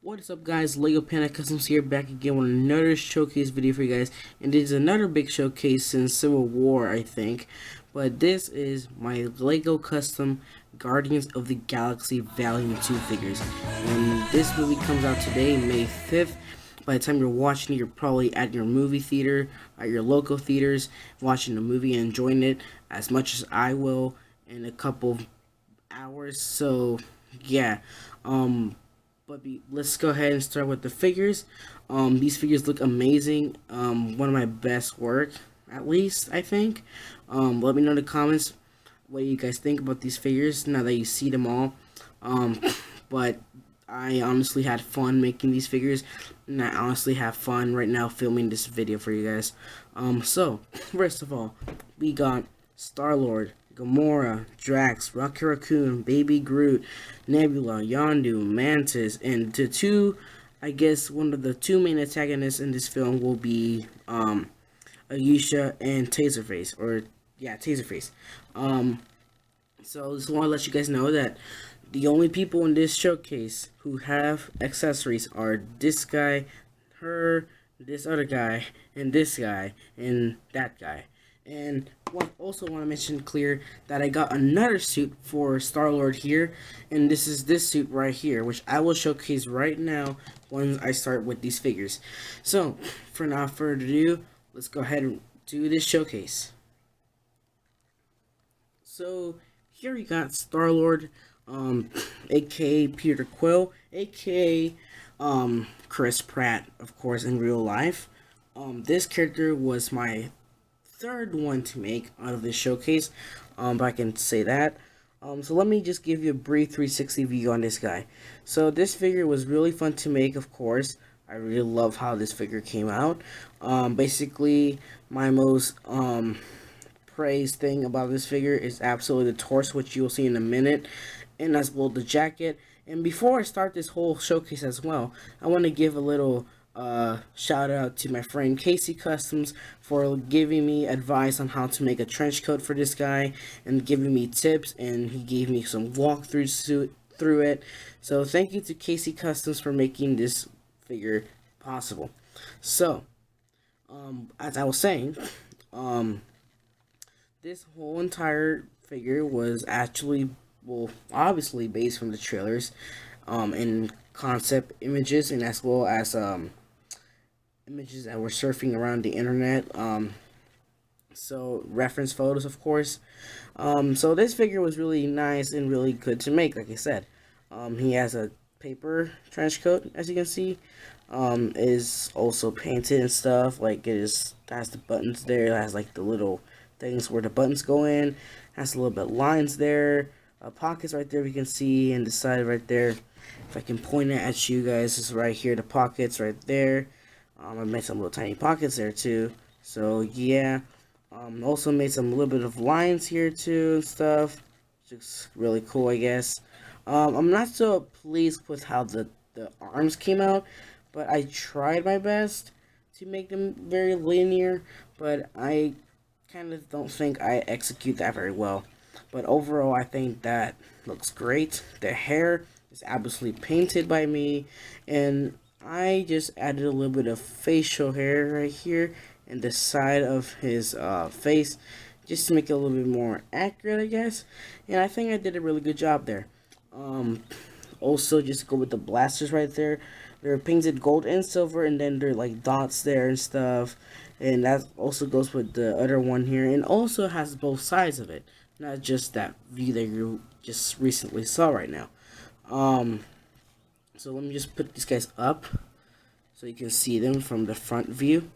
What is up, guys? Lego Panda Customs here, back again with another showcase video for you guys. And this is another big showcase since Civil War, I think. But this is my Lego Custom Guardians of the Galaxy Volume 2 figures. And this movie comes out today, May 5th. By the time you're watching it, you're probably at your movie theater, at your local theaters, watching the movie and enjoying it as much as I will in a couple hours. So, yeah. Let's go ahead and start with the figures. These figures look amazing. One of my best work, at least, I think. Let me know in the comments what you guys think about these figures now that you see them all. But I honestly had fun making these figures, and I honestly have fun right now filming this video for you guys. So, first of all, we got Star-Lord, Gamora, Drax, Raccoon, Baby Groot, Nebula, Yondu, Mantis, and one of the two main antagonists in this film will be Ayesha and Taserface, Taserface. So just want to let you guys know that the only people in this showcase who have accessories are this guy, her, this other guy, and this guy, and that guy. And also want to mention clear that I got another suit for Star-Lord here, and this is this suit right here, which I will showcase right now once I start with these figures. So, for not further ado, let's go ahead and do this showcase. So, here we got Star-Lord, aka Peter Quill, aka Chris Pratt, of course, in real life. This character was my third one to make out of this showcase, if I can say that. So let me just give you a brief 360 view on this guy. So this figure was really fun to make, of course. I really love how this figure came out. Basically, my most praised thing about this figure is absolutely the torso, which you will see in a minute, and as well the jacket. And before I start this whole showcase as well, I want to give a little shout out to my friend Kccustoms for giving me advice on how to make a trench coat for this guy and giving me tips, and he gave me some walkthroughs through it. So thank you to Kccustoms for making this figure possible. So as I was saying, this whole entire figure was actually, well, obviously based from the trailers, and concept images, and as well as images that were surfing around the internet, so reference photos, of course. So this figure was really nice and really good to make, like I said. He has a paper trench coat, as you can see. Is also painted and stuff, like has the buttons there, it has like the little things where the buttons go in, has a little bit of lines there, pockets right there we can see, and the side right there, if I can point it at you guys, is right here, the pockets right there. I made some little tiny pockets there too, so yeah. Also made some little bit of lines here too and stuff, which looks really cool, I guess. I'm not so pleased with how the arms came out, but I tried my best to make them very linear, but I kind of don't think I execute that very well. But overall, I think that looks great. The hair is absolutely painted by me, and I just added a little bit of facial hair right here and the side of his face, just to make it a little bit more accurate, I guess. And I think I did a really good job there. Also, just go with the blasters right there. They're painted gold and silver, and then they're like dots there and stuff. And that also goes with the other one here, and also has both sides of it, not just that view that you just recently saw right now. So let me just put these guys up so you can see them from the front view.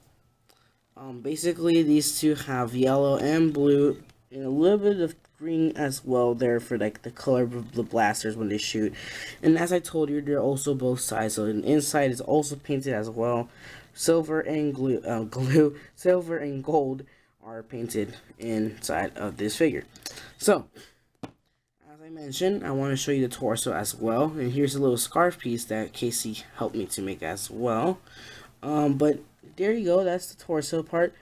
Basically, these two have yellow and blue, and a little bit of green as well there for like the color of the blasters when they shoot. And as I told you, they're also both sides, so the inside is also painted as well. Silver and silver and gold are painted inside of this figure. So, as I mentioned, I want to show you the torso as well, and here's a little scarf piece that Casey helped me to make as well. But there you go, that's the torso part.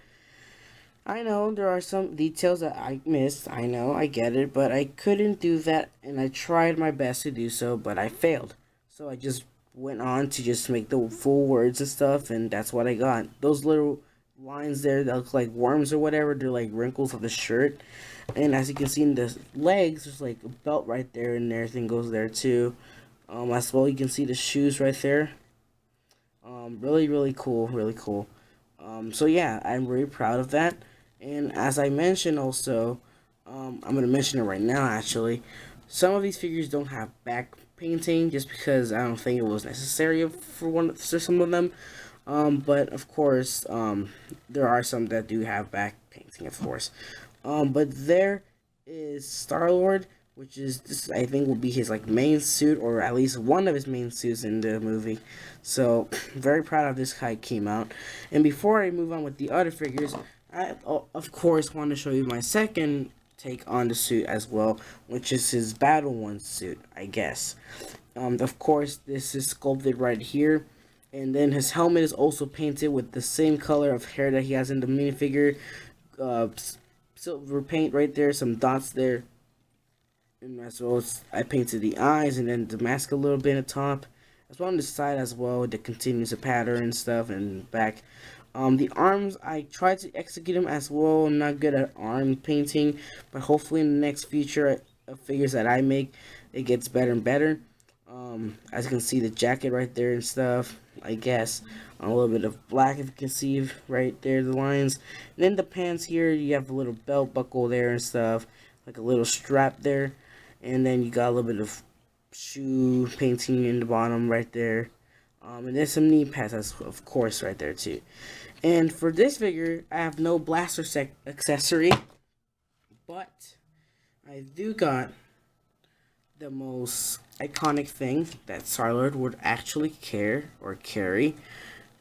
I know there are some details that I missed, I know, I get it, but I couldn't do that, and I tried my best to do so, but I failed. So I just went on to just make the full words and stuff, and that's what I got. Those little lines there that look like worms or whatever, they're like wrinkles of the shirt. And as you can see in the legs, there's like a belt right there, and everything goes there too. As well, you can see the shoes right there. Really, really cool, really cool. So yeah, I'm very proud of that. And as I mentioned also, I'm gonna mention it right now actually. Some of these figures don't have back painting just because I don't think it was necessary for some of them. But of course, there are some that do have back painting, of course. But there is Star-Lord, which is this, I think will be his like main suit, or at least one of his main suits in the movie. So very proud of this how it came out. And before I move on with the other figures, I of course want to show you my second take on the suit as well, which is his Battle One suit, I guess. Of course, this is sculpted right here, and then his helmet is also painted with the same color of hair that he has in the minifigure. Uh, Silver paint right there, some dots there, and as well as I painted the eyes and then the mask a little bit at the top, as well on the side as well that continues the pattern and stuff, and back. The arms, I tried to execute them as well. I'm not good at arm painting, but hopefully in the next future of figures that I make, it gets better and better. As you can see, the jacket right there and stuff, I guess. A little bit of black, if you can see right there, the lines. And then the pants here, you have a little belt buckle there and stuff, like a little strap there. And then you got a little bit of shoe painting in the bottom right there. And then some knee pads, of course, right there too. And for this figure, I have no blaster accessory, but I do got the most iconic thing that Star-Lord would actually carry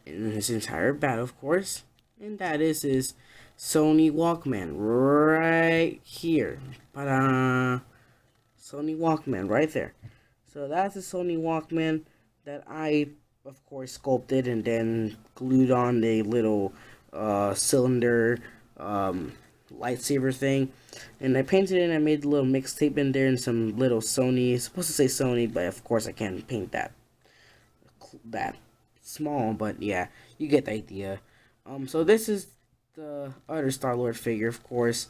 in his entire battle, of course, and that is his Sony Walkman right here. Ta-da! Sony Walkman right there. So that's a Sony Walkman that I, of course, sculpted and then glued on the little cylinder lightsaber thing, and I painted it and I made a little mixtape in there and some little Sony. It's supposed to say Sony, but of course I can't paint that small, but yeah, you get the idea. So this is the other Star-Lord figure, of course,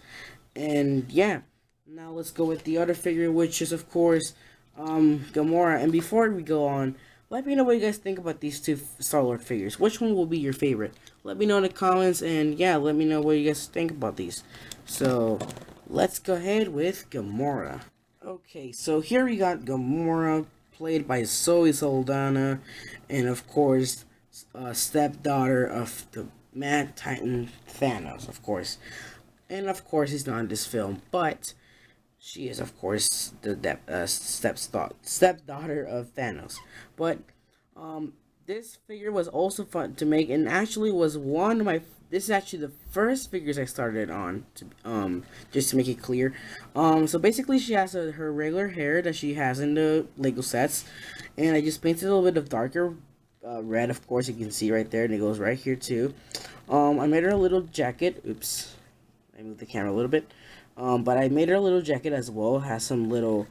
and yeah, now let's go with the other figure, which is of course Gamora. And before we go on, let me know what you guys think about these two Star-Lord figures. Which one will be your favorite? Let me know in the comments, and yeah, let me know what you guys think about these. So, let's go ahead with Gamora. Okay, so here we got Gamora, played by Zoe Saldana, and of course, stepdaughter of the Mad Titan Thanos, of course. And of course, he's not in this film, but she is, of course, the stepdaughter of Thanos. But this figure was also fun to make, and actually was one of my. This is actually the first figures I started on. Just to make it clear. So basically, she has her regular hair that she has in the Lego sets, and I just painted a little bit of darker red. Of course, you can see right there, and it goes right here too. I made her a little jacket. Oops, I moved the camera a little bit. But I made her a little jacket as well. Has some little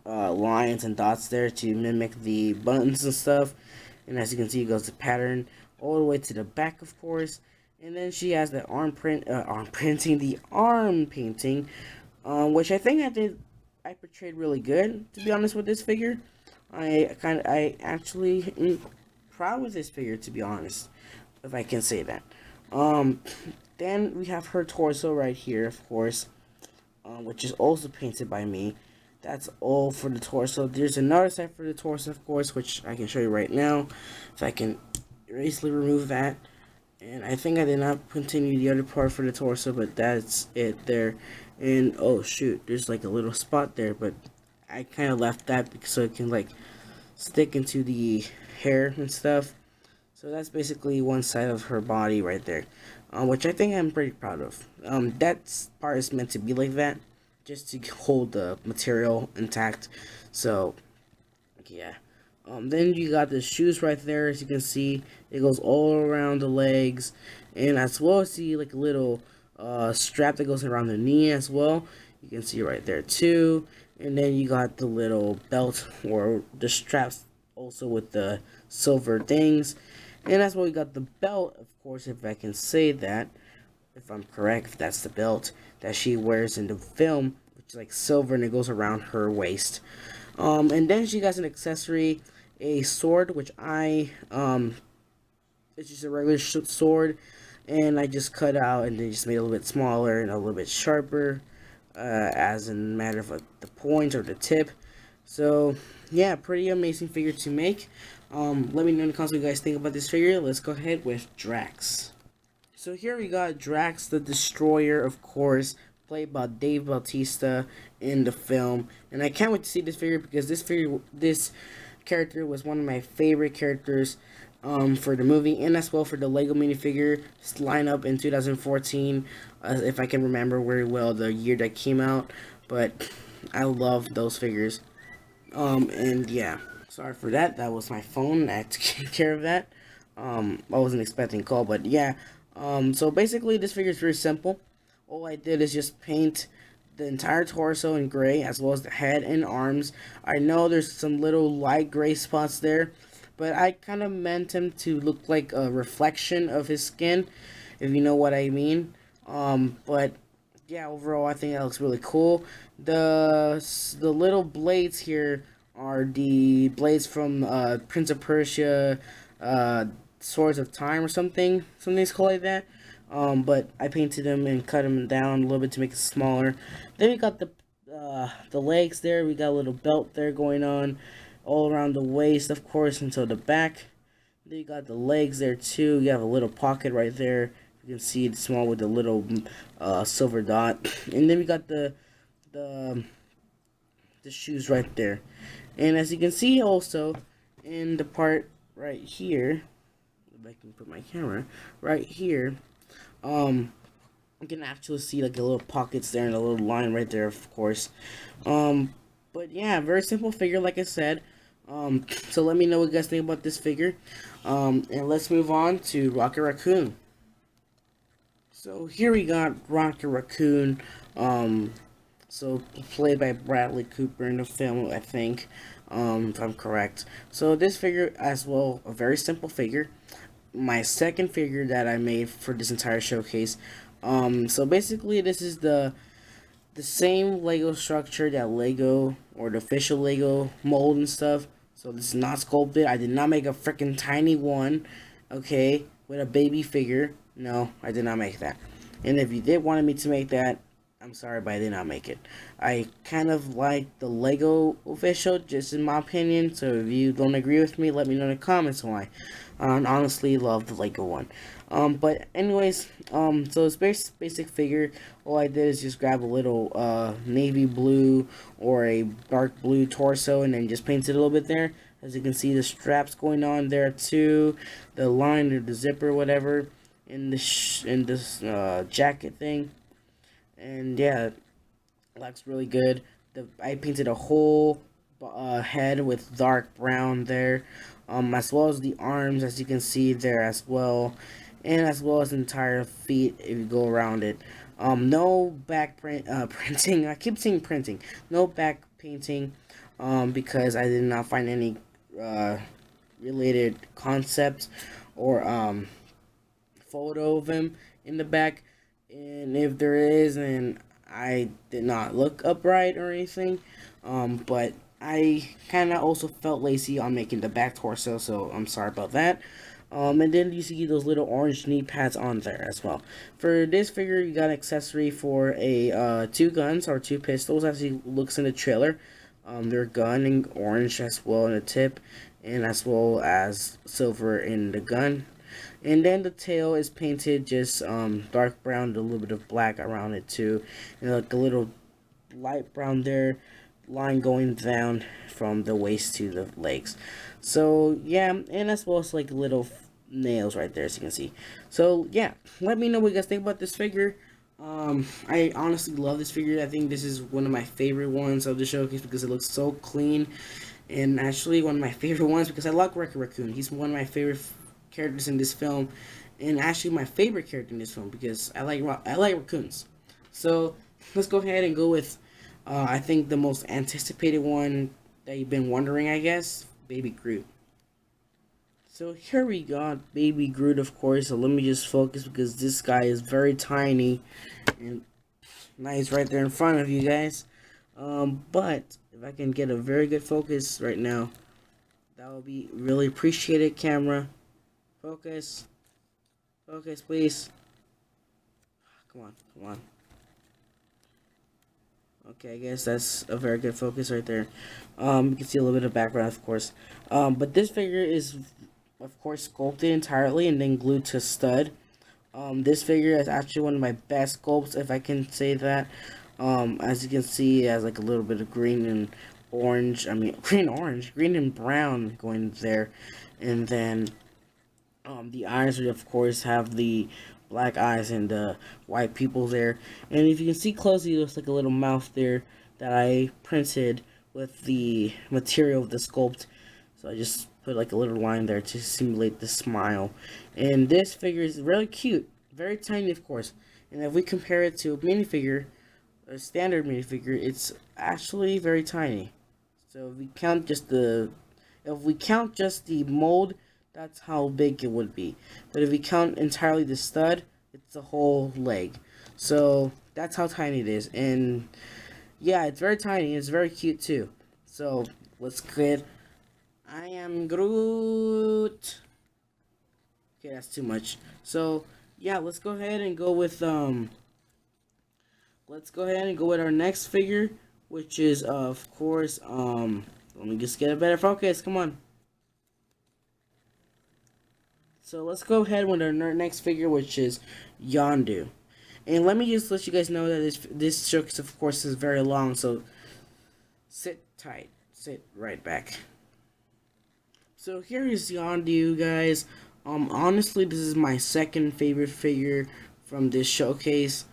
lines and dots there to mimic the buttons and stuff. And as you can see, it goes the pattern all the way to the back, of course. And then she has the arm painting, which I think I portrayed really good. To be honest with this figure, I actually am proud with this figure, to be honest, if I can say that. Then we have her torso right here, of course, which is also painted by me. That's all for the torso. There's another set for the torso, of course, which I can show you right now. If I can easily remove that. And I think I did not continue the other part for the torso, but that's it there. And, oh shoot, there's like a little spot there, but I kind of left that so it can like stick into the hair and stuff. So that's basically one side of her body right there, which I think I'm pretty proud of. That part is meant to be like that, just to hold the material intact. So, yeah. Then you got the shoes right there, as you can see. It goes all around the legs, and as well as see like a little strap that goes around the knee as well. You can see right there too. And then you got the little belt or the straps also with the silver things. And that's why we got the belt, of course, if I can say that, if I'm correct, if that's the belt that she wears in the film, which is like silver and it goes around her waist. And then she got an accessory, a sword, which it's just a regular sword, and I just cut out and then just made it a little bit smaller and a little bit sharper, as in matter of the point or the tip. So yeah, pretty amazing figure to make. Let me know in the comments what you guys think about this figure. Let's go ahead with Drax. So here we got Drax the Destroyer, of course, played by Dave Bautista in the film, and I can't wait to see this figure because this character was one of my favorite characters for the movie and as well for the Lego minifigure lineup in 2014, if I can remember very well the year that came out. But I love those figures. And yeah, sorry for that. That was my phone. I had to take care of that. I wasn't expecting a call, but yeah. So basically, this figure is very simple. All I did is just paint the entire torso in gray, as well as the head and arms. I know there's some little light gray spots there, but I kind of meant him to look like a reflection of his skin, if you know what I mean. But yeah, overall, I think that looks really cool. The little blades here are the blades from Prince of Persia, Swords of Time or something's called like that. But I painted them and cut them down a little bit to make it smaller. Then we got the legs there. We got a little belt there going on all around the waist, of course, until the back. Then you got the legs there too. You have a little pocket right there. You can see it's small with the little silver dot. And then we got the shoes right there. And as you can see also in the part right here, if I can put my camera right here, you can actually see like a little pockets there and a little line right there, of course. But yeah, very simple figure, like I said. So let me know what you guys think about this figure. And let's move on to Rocket Raccoon. So here we got Rocket Raccoon. So played by Bradley Cooper in the film, I think, if I'm correct. So this figure as well, a very simple figure. My second figure that I made for this entire showcase. So basically this is the same Lego structure that Lego, or the official Lego mold and stuff. So this is not sculpted. I did not make a freaking tiny one, okay, with a baby figure. No, I did not make that. And if you did want me to make that, I'm sorry, but I did not make it. I kind of like the Lego official, just in my opinion. So if you don't agree with me, let me know in the comments why. I honestly love the Lego one. But anyways, so it's basic figure. All I did is just grab a little navy blue or a dark blue torso and then just painted a little bit there. As you can see, the straps going on there too, the line or the zipper, whatever, in this jacket thing. And yeah, it looks really good. I painted a whole head with dark brown there, as well as the arms, as you can see there as well, and as well as the entire feet if you go around it. No back printing. I keep saying printing. No back painting, because I did not find any related concept or photo of him in the back. And if there is, and I did not look upright or anything, but I kind of also felt lazy on making the back torso, so I'm sorry about that. And then you see those little orange knee pads on there as well. For this figure, you got an accessory for a 2 guns or 2 pistols, as he looks in the trailer. They're gun and orange as well in the tip, and as well as silver in the gun. And then the tail is painted just dark brown, a little bit of black around it too, and like a little light brown there, line going down from the waist to the legs. So yeah, and as well as like little nails right there, as you can see. So yeah, let me know what you guys think about this figure. I honestly love this figure. I think this is one of my favorite ones of the showcase because it looks so clean, and actually one of my favorite ones because I like Rocket Raccoon. He's one of my favorite characters in this film, and actually my favorite character in this film because I like raccoons. So let's go ahead and go with I think the most anticipated one that you've been wondering, I guess, Baby Groot. So here we got Baby Groot, of course. So let me just focus because this guy is very tiny and nice right there in front of you guys. But if I can get a very good focus right now, that would be really appreciated. Camera, focus, focus, please. Come on, come on. Okay, I guess that's a very good focus right there. You can see a little bit of background, of course. But this figure is, of course, sculpted entirely and then glued to stud. This figure is actually one of my best sculpts, if I can say that. As you can see, it has like a little bit of green and orange. I mean, green and brown going there. And then, the eyes, of course, have the black eyes and the white pupils there. And if you can see closely, it looks like a little mouth there that I printed with the material of the sculpt. So I just put like a little line there to simulate the smile. And this figure is really cute, very tiny, of course. And if we compare it to a minifigure, a standard minifigure, it's actually very tiny. So if we count just the mold, that's how big it would be. But if we count entirely the stud, it's a whole leg. So that's how tiny it is. And yeah, it's very tiny. It's very cute too. So let's get. I am Groot. Okay, that's too much. So yeah, let's go ahead and go with Let's go ahead and go with our next figure, which is of course Let me just get a better focus. Come on. So let's go ahead with our next figure, which is Yondu. And let me just let you guys know that this showcase, of course, is very long, so sit tight. Sit right back. So here is Yondu, guys. Honestly, this is my second favorite figure from this showcase.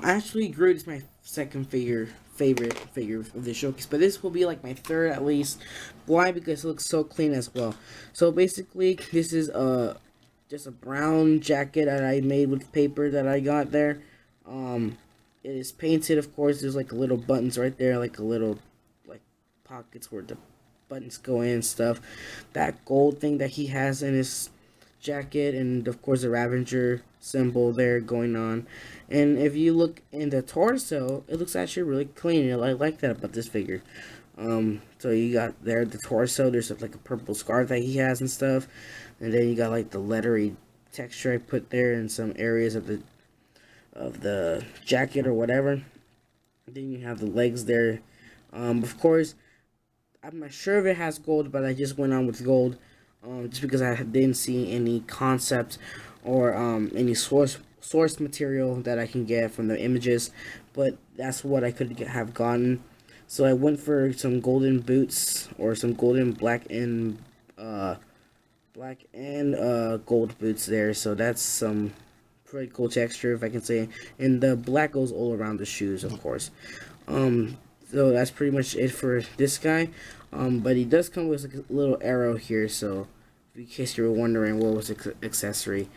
Actually, Groot is my second favorite figure of the showcase, but this will be like my third at least. Why? Because it looks so clean as well. So basically, this is just a brown jacket that I made with paper that I got there. It is painted, of course. There's like little buttons right there, like a little like pockets where the buttons go in and stuff. That gold thing that he has in his jacket, and of course the Ravager symbol there going on. And if you look in the torso, it looks actually really clean. I like that about this figure. So you got there the torso. There's like a purple scarf that he has and stuff, and then you got like the lettery texture I put there in some areas of the jacket or whatever. Then you have the legs there. Of course, I'm not sure if it has gold, but I just went on with gold. Just because I didn't see any concept or any source material that I can get from the images, but that's what I could have gotten. So I went for some golden boots or some golden black and gold boots there. So that's some pretty cool texture, if I can say. And the black goes all around the shoes, of course. So that's pretty much it for this guy. But he does come with like a little arrow here, so in case you were wondering what was the accessory.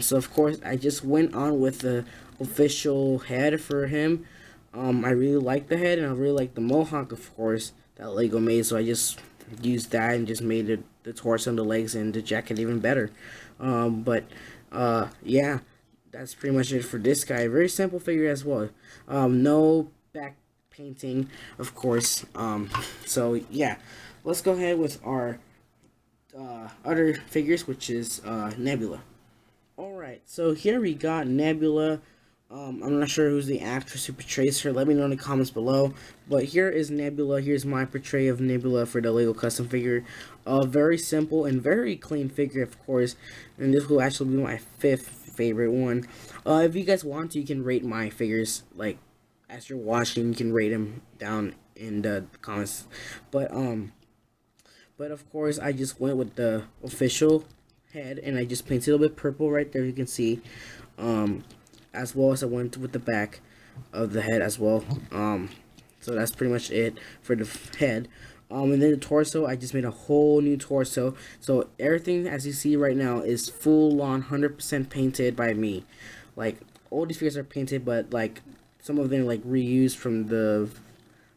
So of course I just went on with the official head for him. I really like the head, and I really like the mohawk, of course, that Lego made, so I just used that and just made the torso and the legs and the jacket even better. Yeah, that's pretty much it for this guy. Very simple figure as well. No back painting, of course. So yeah, let's go ahead with our other figures, which is Nebula. Alright, so here we got Nebula. I'm not sure who's the actress who portrays her. Let me know in the comments below. But here is Nebula. Here's my portray of Nebula for the Lego custom figure. Very simple and very clean figure, of course. And this will actually be my fifth favorite one. If you guys want to, you can rate my figures. Like, as you're watching, you can rate them down in the comments. But of course, I just went with the official head, and I just painted a little bit purple right there, you can see. As well as I went with the back of the head as well. So that's pretty much it for the head. And then the torso, I just made a whole new torso. So everything, as you see right now, is full on 100% painted by me. Like, all these figures are painted, but like some of them like reused from the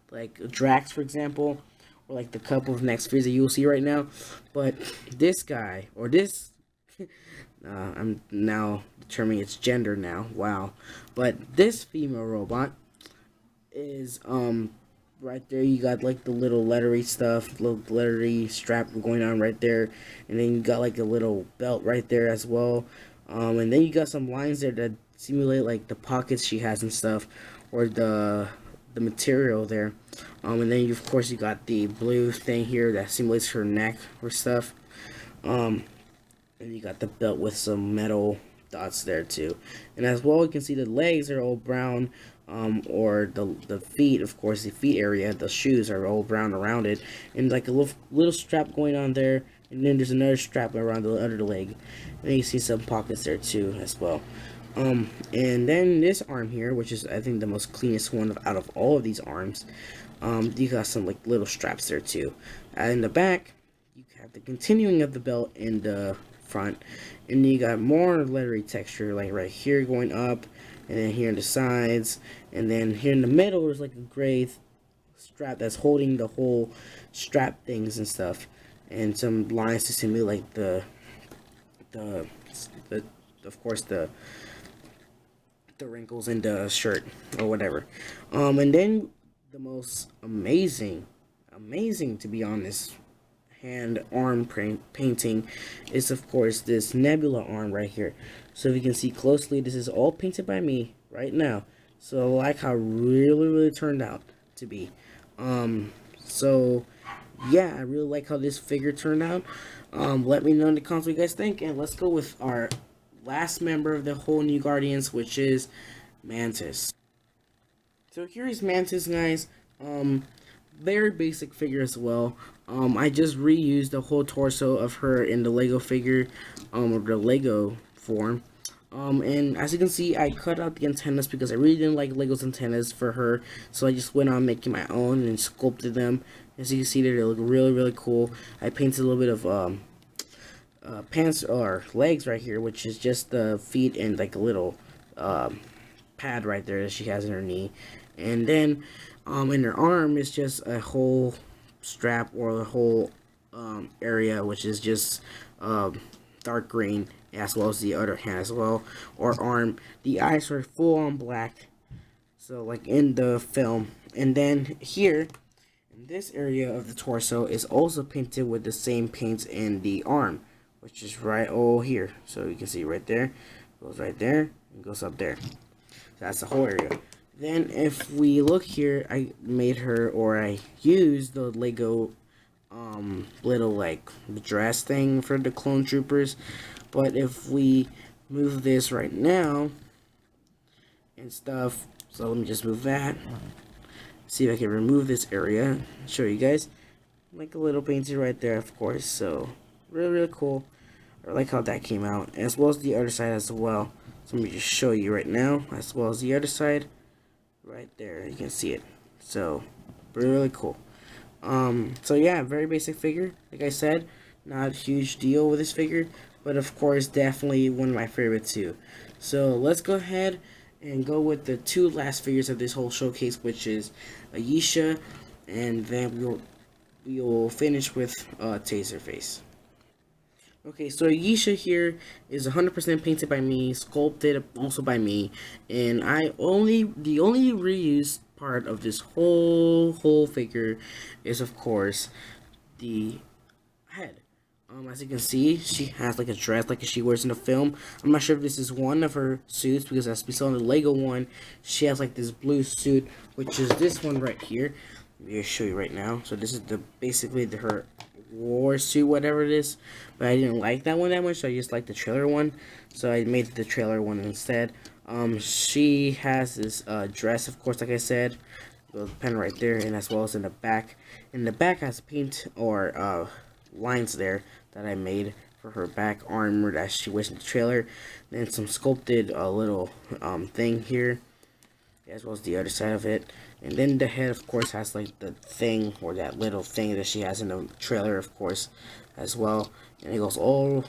like Drax, for example, or like the couple of next figures that you'll see right now. But this guy, or this, I'm now determining its gender now. Wow. But this female robot is right there. You got like the little lettery stuff, little lettery strap going on right there, and then you got like a little belt right there as well. And then you got some lines there that simulate like the pockets she has and stuff, or the material there. And then of course you got the blue thing here that simulates her neck or stuff. And you got the belt with some metal dots there too. And as well, you can see the legs are all brown, or the feet, of course, the feet area, the shoes are all brown around it, and like a little strap going on there, and then there's another strap around the other leg, and then you see some pockets there too as well. And then this arm here, which is I think the most cleanest one out of all of these arms, you got some like little straps there too. And in the back, you have the continuing of the belt in the front, and you got more lettery texture like right here going up, and then here on the sides, and then here in the middle there's like a gray strap that's holding the whole strap things and stuff, and some lines to simulate like the of course the wrinkles in the shirt or whatever. And then the most amazing to be honest hand arm painting is of course this Nebula arm right here. So if you can see closely, this is all painted by me right now. So I like how really turned out to be. So yeah, I really like how this figure turned out. Let me know in the comments what you guys think, and let's go with our last member of the whole New Guardians, which is Mantis. So here is Mantis, guys. Very basic figure as well. I just reused the whole torso of her in the Lego figure, or the Lego form. And as you can see, I cut out the antennas because I really didn't like Lego's antennas for her, so I just went on making my own and sculpted them. As you can see, they look really cool. I painted a little bit of pants or legs right here, which is just the feet and like a little pad right there that she has in her knee, and then in her arm is just a whole strap or the whole area, which is just dark green, as well as the other hand as well, or arm. The eyes are full on black, so like in the film. And then here in this area of the torso is also painted with the same paints in the arm, which is right over here. So you can see right there, goes right there, and goes up there. That's the whole area. Then if we look here, I made her, or I used the Lego little like dress thing for the clone troopers. But if we move this right now and stuff, so let me just move that. See if I can remove this area, show you guys. Like a little painting right there, of course. So really cool. I like how that came out, as well as the other side as well. So let me just show you right now, as well as the other side right there. You can see it. So really cool. So yeah, very basic figure. Like I said, not a huge deal with this figure, but of course definitely one of my favorites too. So let's go ahead and go with the two last figures of this whole showcase, which is Ayesha, and then we will finish with Taserface. Okay, so Ayesha here is 100% painted by me, sculpted also by me, and the only reused part of this whole figure is of course the head. As you can see, she has like a dress like she wears in the film. I'm not sure if this is one of her suits, because as we saw in the Lego one, she has like this blue suit, which is this one right here. Let me show you right now. So this is basically her war suit, whatever it is, but I didn't like that one that much, so I just like the trailer one, so I made the trailer one instead. She has this dress, of course, like I said, the pen right there, and as well as in the back. In the back has paint or lines there that I made for her back armor that she wears in the trailer. Then some sculpted little thing here, as well as the other side of it. And then the head, of course, has like the thing, or that little thing that she has in the trailer, of course, as well. And it goes all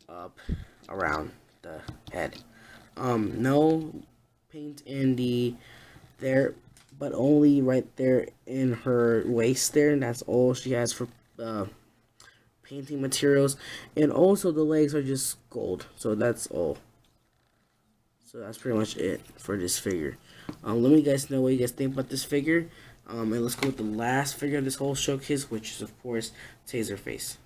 up around the head. No paint in there, but only right there in her waist there, and that's all she has for uh, painting materials. And also the legs are just gold, so that's all. So that's pretty much it for this figure. Let me guys know what you guys think about this figure. And let's go with the last figure of this whole showcase, which is of course Taserface.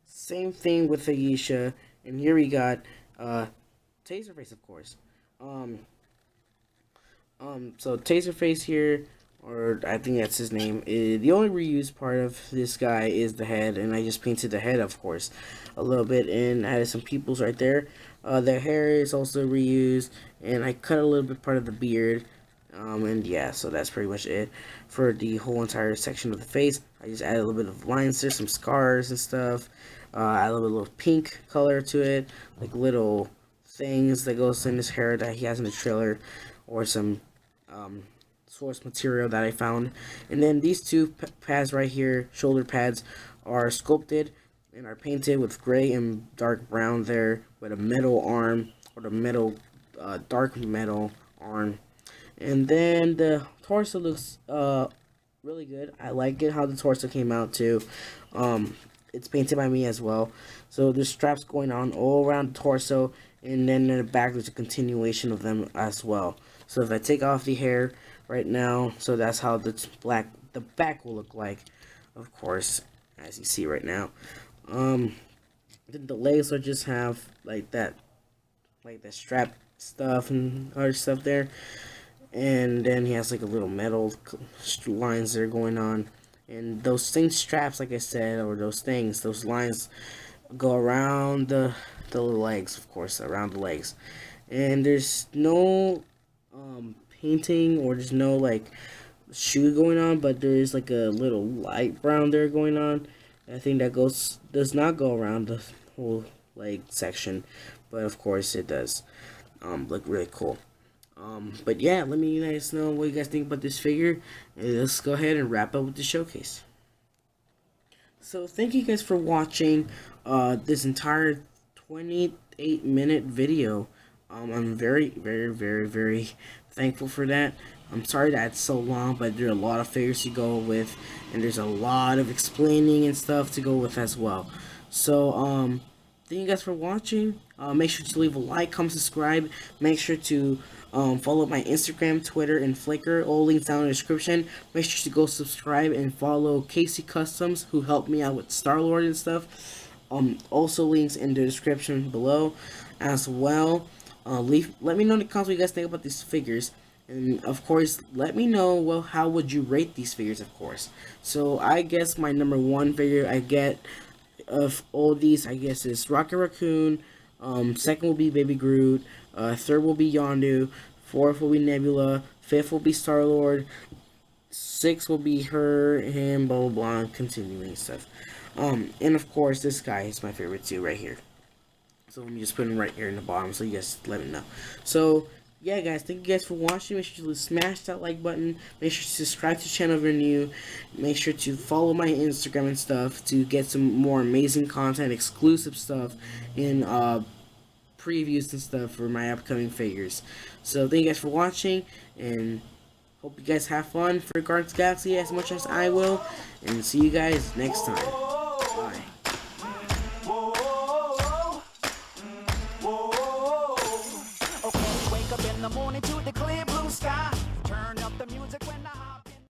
Same thing with Ayesha, and here we got Taserface, of course. Um, so Taserface here, or I think that's his name. The only reused part of this guy is the head, and I just painted the head, of course, a little bit, and added some pupils right there. The hair is also reused, and I cut a little bit part of the beard. And yeah, so that's pretty much it for the whole entire section of the face. I just added a little bit of lines there, some scars and stuff. Add a little pink color to it, like little things that goes in his hair that he has in the trailer, or some source material that I found. And then these two pads right here, shoulder pads, are sculpted and are painted with gray and dark brown there, with a metal arm, or the metal, dark metal arm. And then the torso looks really good. I like it how the torso came out too. It's painted by me as well. So there's straps going on all around the torso, and then in the back there's a continuation of them as well. So if I take off the hair right now, so that's how the back will look like, of course, as you see right now. The legs will just have like that strap stuff and other stuff there. And then he has like a little metal lines that are going on, and those things, straps, like I said, or those lines go around the legs, of course, around the legs. And there's no painting, or there's no like shoe going on, but there is like a little light brown there going on. I think that does not go around the whole leg section, but of course it does. Look really cool. But yeah, let me guys know what you guys think about this figure, and let's go ahead and wrap up with the showcase. So thank you guys for watching this entire 28-minute video. I'm very, very, very, very thankful for that. I'm sorry that it's so long, but there are a lot of figures to go with, and there's a lot of explaining and stuff to go with as well. So thank you guys for watching. Make sure to leave a like, comment, subscribe. Make sure to follow my Instagram, Twitter, and Flickr. All links down in the description. Make sure to go subscribe and follow Kccustoms, who helped me out with Star-Lord and stuff. Also links in the description below as well. Let me know in the comments what you guys think about these figures. And of course, let me know, well, how would you rate these figures, of course. So I guess my number one figure I get of all these, I guess, is Raccoon. Second will be Baby Groot. Third will be Yondu. Fourth will be Nebula. Fifth will be Star-Lord. Sixth will be her, him, blah, blah, blah, continuing stuff. And of course, this guy is my favorite too, right here. So let me just put him right here in the bottom, so you guys let me know. So yeah, guys, thank you guys for watching. Make sure to smash that like button. Make sure to subscribe to the channel if you're new. Make sure to follow my Instagram and stuff to get some more amazing content, exclusive stuff, and previews and stuff for my upcoming figures. So thank you guys for watching, and hope you guys have fun for Guardians of the Galaxy as much as I will. And see you guys next time. Bye. Okay, wake up in the morning to the clear blue sky. Turn